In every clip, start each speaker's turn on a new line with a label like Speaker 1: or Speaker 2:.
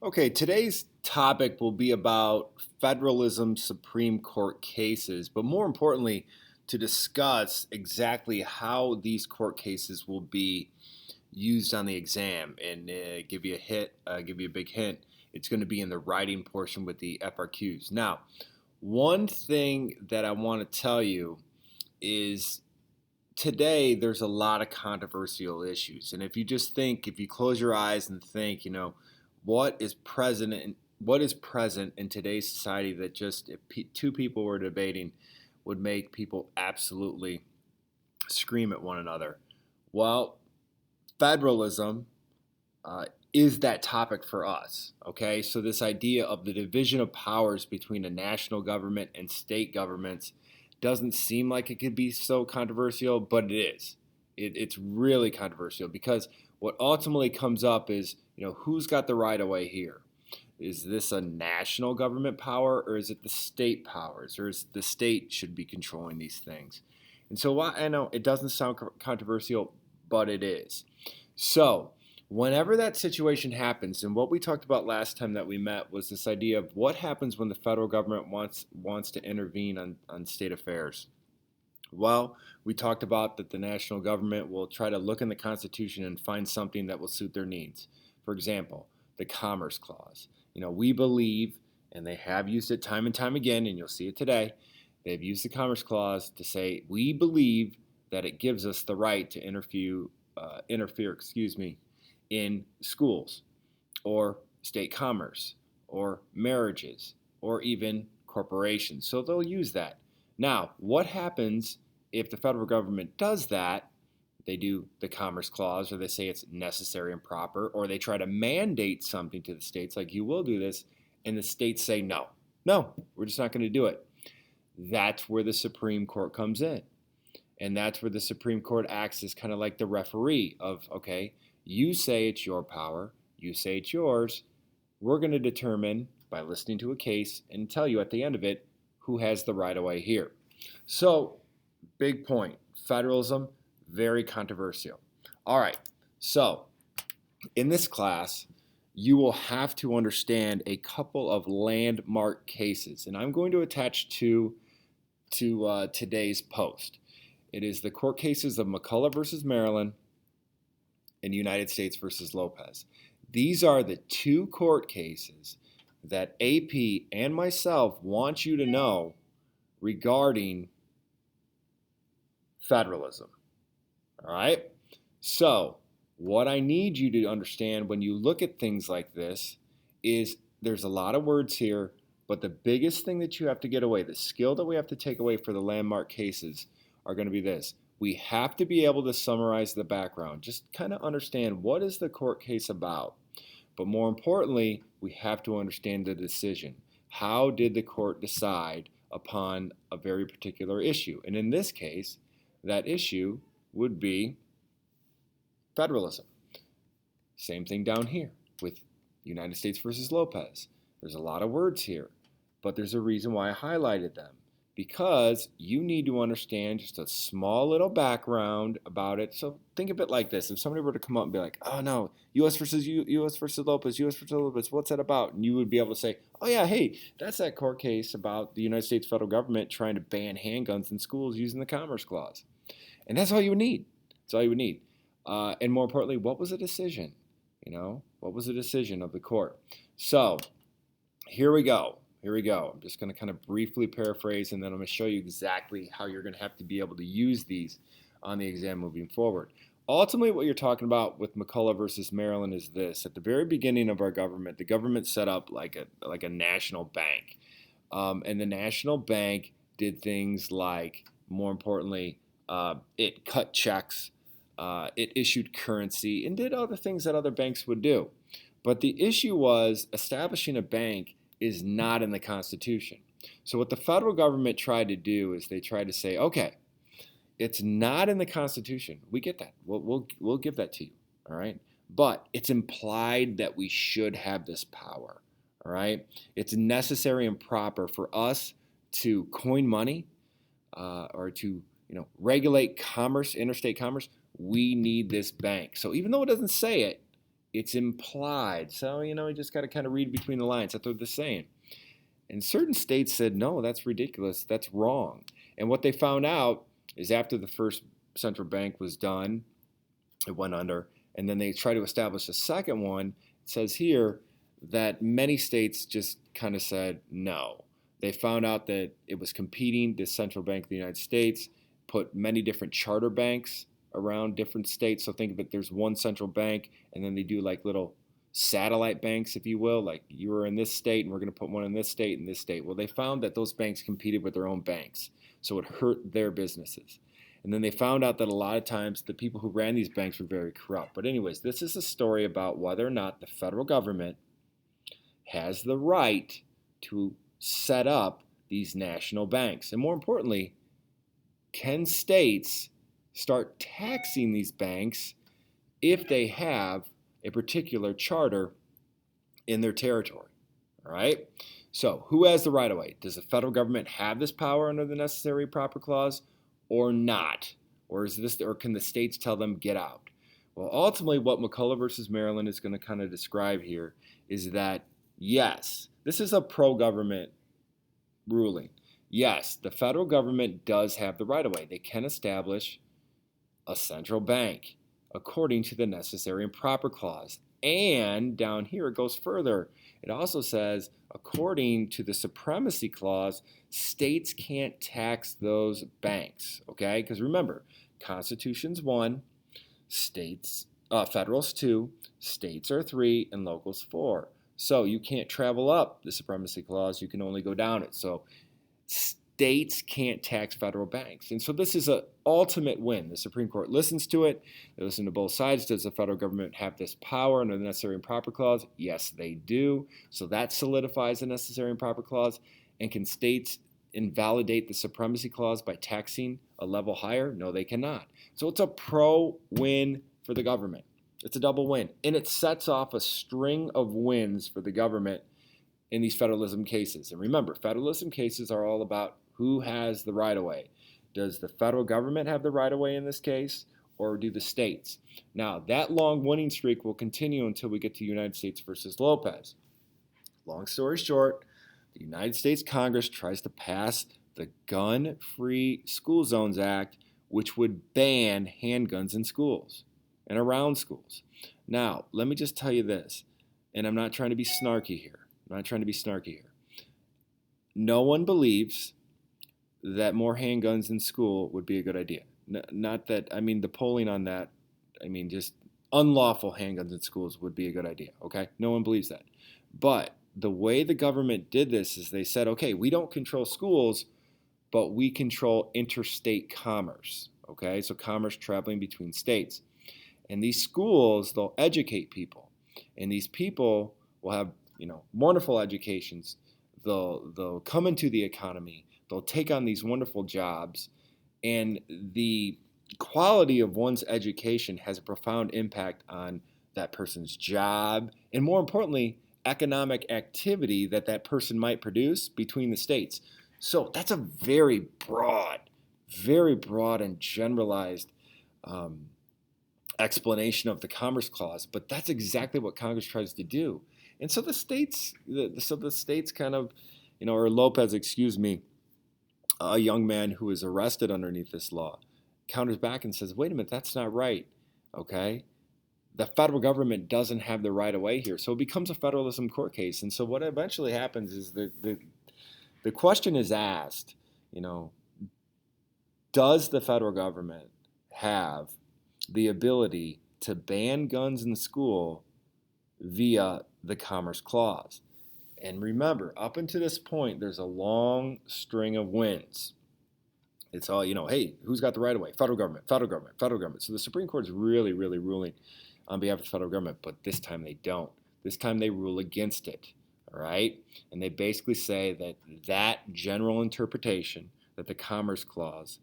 Speaker 1: Okay, today's topic will be about federalism Supreme Court cases, but more importantly, to discuss exactly how these court cases will be used on the exam and give you a big hint. It's going to be in the writing portion with the FRQs. Now, one thing that I want to tell you is today there's a lot of controversial issues. And if you close your eyes and think, what is present in today's society that just if two people were debating would make people absolutely scream at one another. Well, federalism uh, is that topic for us. Okay, so this idea of the division of powers between a national government and state governments doesn't seem like it could be so controversial, but it is. It's really controversial because what ultimately comes up is, who's got the right of way here? Is this a national government power or is it the state powers or is the state should be controlling these things? And so I know it doesn't sound controversial, but it is. So whenever that situation happens, and what we talked about last time that we met was this idea of what happens when the federal government wants to intervene on state affairs. Well, we talked about that the national government will try to look in the Constitution and find something that will suit their needs. For example, the Commerce Clause. We believe, and they have used it time and time again, and you'll see it today, they've used the Commerce Clause to say, we believe that it gives us the right to interfere in schools or state commerce or marriages or even corporations. So they'll use that. Now, what happens if the federal government does that? They do the Commerce Clause, or they say it's necessary and proper, or they try to mandate something to the states, like you will do this, and the states say no. No, we're just not going to do it. That's where the Supreme Court comes in. And that's where the Supreme Court acts as kind of like the referee of, okay, you say it's your power, you say it's yours. We're going to determine by listening to a case and tell you at the end of it who has the right of way here. So, big point. Federalism, very controversial. All right. So, in this class, you will have to understand a couple of landmark cases, and I'm going to attach two to today's post. It is the court cases of McCullough versus Maryland and United States versus Lopez. These are the two court cases that AP and myself want you to know regarding federalism. All right? So, what I need you to understand when you look at things like this is there's a lot of words here, but the biggest thing that you have to get away, the skill that we have to take away for the landmark cases are going to be this. We have to be able to summarize the background, just kind of understand what is the court case about. But more importantly, we have to understand the decision. How did the court decide upon a very particular issue? And in this case, that issue would be federalism. Same thing down here with United States versus Lopez. There's a lot of words here, but there's a reason why I highlighted them. Because you need to understand just a small little background about it. So think of it like this. If somebody were to come up and be like, oh no, U.S. versus Lopez, U.S. versus Lopez, what's that about? And you would be able to say, oh yeah, hey, that's that court case about the United States federal government trying to ban handguns in schools using the Commerce Clause. And that's all you would need. That's all you would need. And more importantly, what was the decision? What was the decision of the court? So here we go. I'm just going to kind of briefly paraphrase, and then I'm going to show you exactly how you're going to have to be able to use these on the exam moving forward. Ultimately, what you're talking about with McCullough versus Maryland is this. At the very beginning of our government, the government set up like a national bank. And the national bank did things like, more importantly, it cut checks, it issued currency, and did other things that other banks would do. But the issue was establishing a bank is not in the Constitution. So what the federal government tried to do is they tried to say, okay, it's not in the Constitution. We get that. We'll give that to you. All right. But it's implied that we should have this power. All right. It's necessary and proper for us to coin money or to regulate commerce, interstate commerce. We need this bank. So even though it doesn't say it, It's implied. So, you just got to kind of read between the lines. That's what they're saying. And certain states said, no, that's ridiculous. That's wrong. And what they found out is after the first central bank was done, it went under. And then they tried to establish a second one. It says here that many states just kind of said no. They found out that it was competing. The central bank of the United States put many different charter banks around different states. So think of it, there's one central bank, and then they do like little satellite banks, if you will, like you were in this state and we're going to put one in this state and this state. Well, they found that those banks competed with their own banks, so it hurt their businesses. And then they found out that a lot of times the people who ran these banks were very corrupt. But anyways, this is a story about whether or not the federal government has the right to set up these national banks. And more importantly, can states start taxing these banks if they have a particular charter in their territory? All right. So who has the right of way? Does the federal government have this power under the necessary and proper clause or not? Or can the states tell them get out? Well, ultimately what McCullough versus Maryland is going to kind of describe here is that yes, this is a pro-government ruling. Yes, the federal government does have the right of way. They can establish a central bank according to the necessary and proper clause. And down here it goes further. It also says, according to the supremacy clause, states can't tax those banks. Okay? Because remember, Constitution's 1, federal's 2, states are 3, and locals 4. So you can't travel up the supremacy clause. You can only go down it. So states can't tax federal banks. And so this is an ultimate win. The Supreme Court listens to it. They listen to both sides. Does the federal government have this power under the necessary and proper clause? Yes, they do. So that solidifies the necessary and proper clause. And can states invalidate the supremacy clause by taxing a level higher? No, they cannot. So it's a pro-win for the government. It's a double win. And it sets off a string of wins for the government in these federalism cases. And remember, federalism cases are all about who has the right of way. Does the federal government have the right of way in this case, or do the states? Now, that long winning streak will continue until we get to United States versus Lopez. Long story short, the United States Congress tries to pass the Gun-Free School Zones Act, which would ban handguns in schools and around schools. Now, let me just tell you this, and I'm not trying to be snarky here. No one believes that more handguns in school would be a good idea. Not that, the polling on that, just unlawful handguns in schools would be a good idea, okay? No one believes that. But the way the government did this is they said, okay, we don't control schools, but we control interstate commerce, okay? So commerce traveling between states. And these schools, they'll educate people. And these people will have, wonderful educations. They'll come into the economy. They'll take on these wonderful jobs. And the quality of one's education has a profound impact on that person's job. And more importantly, economic activity that person might produce between the states. So that's a very broad and generalized explanation of the Commerce Clause, but that's exactly what Congress tries to do. And so the states kind of, or Lopez, a young man who is arrested underneath this law, counters back and says, wait a minute, that's not right, okay? The federal government doesn't have the right of way here. So it becomes a federalism court case. And so what eventually happens is the question is asked, does the federal government have the ability to ban guns in the school via the Commerce Clause? And remember, up until this point, there's a long string of wins. It's all, hey, who's got the right of way? Federal government, federal government, federal government. So the Supreme Court is really, really ruling on behalf of the federal government, but this time they don't. This time they rule against it, all right? And they basically say that general interpretation, that the Commerce Clause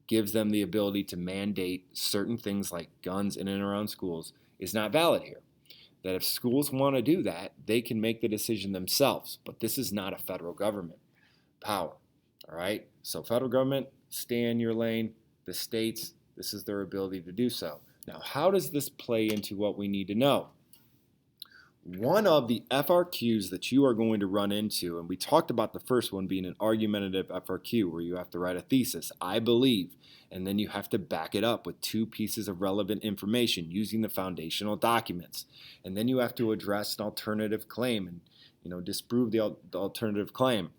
Speaker 1: gives them the ability to mandate certain things like guns in and around schools, is not valid here. That if schools want to do that, they can make the decision themselves, but this is not a federal government power, all right? So federal government, stay in your lane. The states, this is their ability to do so. Now, how does this play into what we need to know? one of the FRQs that you are going to run into, and we talked about the first one being an argumentative FRQ where you have to write a thesis, I believe, and then you have to back it up with 2 pieces of relevant information using the foundational documents. And then you have to address an alternative claim and disprove the alternative claim.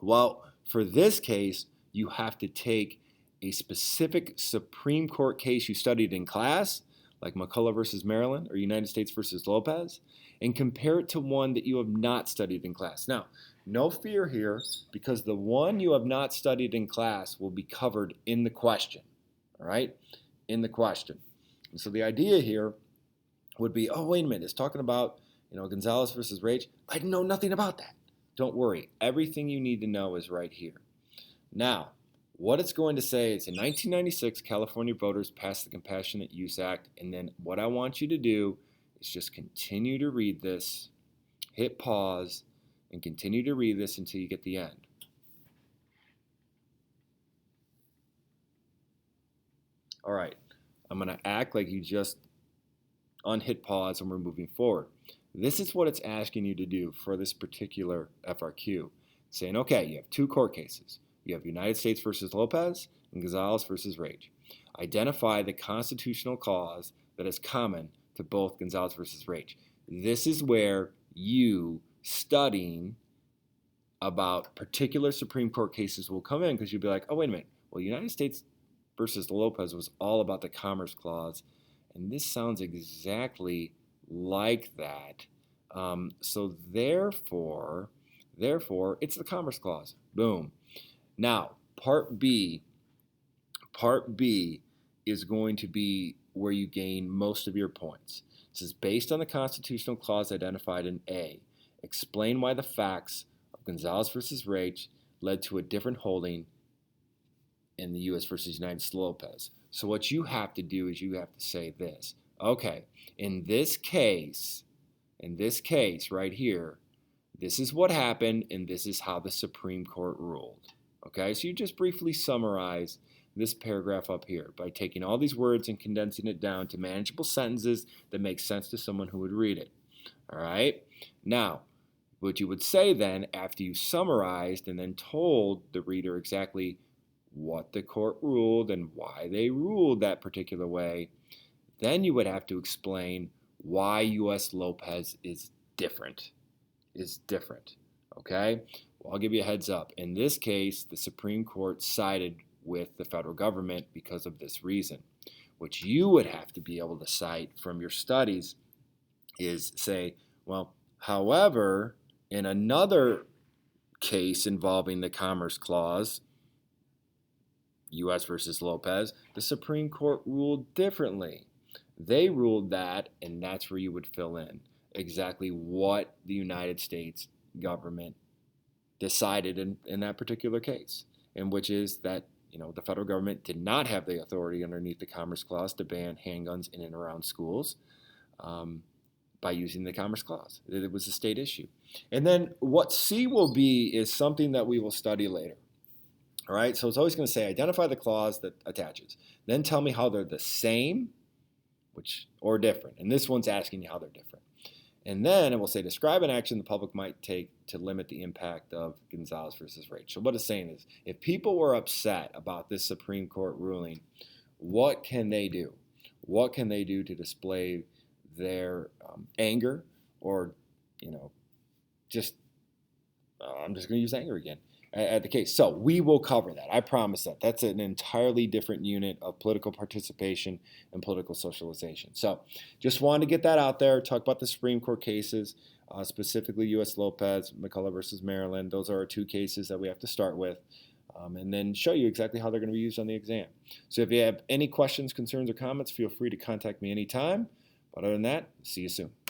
Speaker 1: Well, for this case, you have to take a specific Supreme Court case you studied in class, like McCullough versus Maryland or United States versus Lopez, and compare it to one that you have not studied in class. Now, no fear here, because the one you have not studied in class will be covered in the question, all right? In the question. And so the idea here would be, oh, wait a minute, it's talking about, Gonzalez versus Rage. I know nothing about that. Don't worry. Everything you need to know is right here. Now, what it's going to say is in 1996, California voters passed the Compassionate Use Act, and then what I want you to do is just continue to read this, hit pause, and continue to read this until you get the end. All right, I'm going to act like you just unhit pause and we're moving forward. This is what it's asking you to do for this particular FRQ. Saying, okay, you have 2 court cases. You have United States versus Lopez and Gonzalez versus Rage. Identify the constitutional clause that is common to both Gonzalez versus Rage. This is where you studying about particular Supreme Court cases will come in, because you'll be like, oh, wait a minute. Well, United States versus Lopez was all about the Commerce Clause, and this sounds exactly like that. So therefore, it's the Commerce Clause. Boom. Now, Part B is going to be where you gain most of your points. This is based on the constitutional clause identified in A. Explain why the facts of Gonzalez versus Rage led to a different holding in the U.S. versus United States Lopez. So what you have to do is you have to say this. Okay, in this case right here, this is what happened, and this is how the Supreme Court ruled. Okay, so you just briefly summarize this paragraph up here by taking all these words and condensing it down to manageable sentences that make sense to someone who would read it. All right, now, what you would say then, after you summarized and then told the reader exactly what the court ruled and why they ruled that particular way, then you would have to explain why U.S. Lopez is different. Okay? Well, I'll give you a heads up. In this case, the Supreme Court sided with the federal government because of this reason. What you would have to be able to cite from your studies is say, well, however, in another case involving the Commerce Clause, U.S. versus Lopez, the Supreme Court ruled differently. They ruled that, and that's where you would fill in exactly what the United States government decided in that particular case, and which is that the federal government did not have the authority underneath the Commerce Clause to ban handguns in and around schools by using the Commerce Clause. It was a state issue. And then what C will be is something that we will study later. All right, so it's always going to say identify the clause that attaches. Then tell me how they're the same, or different. And this one's asking you how they're different. And then it will say describe an action the public might take to limit the impact of Gonzalez versus Rage. So what it's saying is, if people were upset about this Supreme Court ruling, what can they do? What can they do to display their anger, or I'm just going to use anger again at the case. So we will cover that. I promise that. That's an entirely different unit of political participation and political socialization. So just wanted to get that out there, talk about the Supreme Court cases, specifically U.S. Lopez, McCullough versus Maryland. Those are our 2 cases that we have to start with, and then show you exactly how they're going to be used on the exam. So if you have any questions, concerns, or comments, feel free to contact me anytime. But other than that, see you soon.